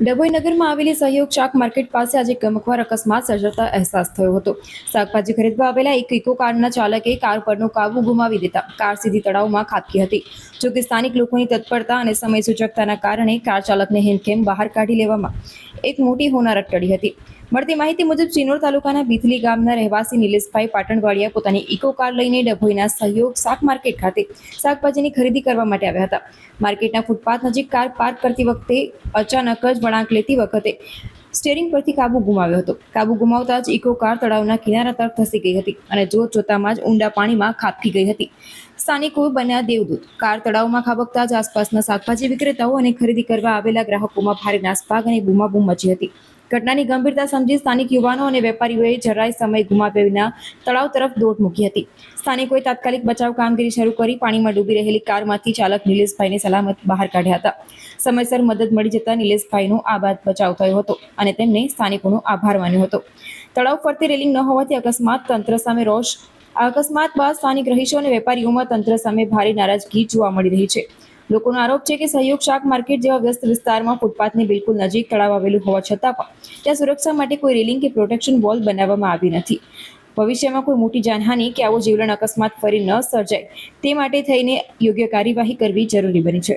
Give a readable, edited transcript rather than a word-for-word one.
ડભોઈ નગરમાં આવેલી સહયોગ શાક માર્કેટ પાસે આજે ગમખ્વાર અકસ્માત સર્જાતા અહેસાસ થયો હતો। શાકભાજી ખરીદવા આવેલા એક ઇકો કારના ચાલકે કાર પરનો કાબુ ગુમાવી દેતા કાર સીધી તળાવમાં ખાબકી હતી। જોકે સ્થાનિક લોકોની તત્પરતા અને સમય સૂચકતાના કારણે કાર ચાલકને હેમખેમ બહાર કાઢી લેવામાં એક મોટી હોનારત ટળી હતી। મળતી માહિતી મુજબ સિનોર તાલુકાના બીથલી ગામના રહેવાસી નિલેશભાઈ પાટણવાડિયા પોતાની ઇકો કાર લઈને ડભોઈના સહયોગ શાક માર્કેટ ખાતે શાકભાજીની ખરીદી કરવા માટે આવ્યા હતા। માર્કેટના ફૂટપાથ નજીક કાર પાર્ક કરતી વખતે અચાનક જ વળાંક લેતી વખતે સ્ટીયરિંગ પરથી કાબુ ગુમાવ્યો હતો। કાબુ ગુમાવતા જ ઇકો કાર તળાવના કિનારા તરફ ધસી ગઈ હતી અને જોતામાં જ ઊંડા પાણીમાં ખાબકી ગઈ હતી। સ્થાનિકો બન્યા દેવદૂત। કાર તળાવમાં ખાબકતા જ આસપાસના શાકભાજી વિક્રેતાઓ અને ખરીદી કરવા આવેલા ગ્રાહકોમાં ભારે નાસભાગ અને બૂમાબૂમ મચી હતી। ઘટનાની ગંભીરતા સમજી સ્થાનિક યુવાનો અને વેપારીઓએ જરાય સમય ગુમાવ્યા વિના તળાવ તરફ દોટ મૂકી હતી। સ્થાનિકોએ તાત્કાલિક બચાવ કામગીરી શરૂ કરી પાણીમાં ડૂબી રહેલી કારમાંથી ચાલક નિલેશભાઈને સલામત બહાર કાઢ્યા હતા। સમયસર મદદ મળી જતા નિલેશભાઈનો આબાદ બચાવ થયો હતો અને તેમને સ્થાનિકોનો આભાર માન્યો હતો। તળાવ ફરતી રેલિંગ ન હોવાથી અકસ્માત બાદ સ્થાનિક રહીશો અને વેપારીઓમાં તંત્ર સામે ભારે નારાજગી જોવા મળી રહી છે। લોકોનો આરોપ છે કે સહયોગ શાક માર્કેટ જેવા વ્યસ્ત વિસ્તારમાં ફૂટપાથની બિલકુલ નજીક તળાવ આવેલું હોવા છતાં પણ ત્યાં સુરક્ષા માટે કોઈ રેલિંગ કે પ્રોટેક્શન વોલ બનાવવામાં આવી નથી। ભવિષ્યમાં કોઈ મોટી જાનહાનિ કે આવો જીવલેણ અકસ્માત ફરી ન સર્જાય તે માટે થઈને યોગ્ય કાર્યવાહી કરવી જરૂરી બની છે।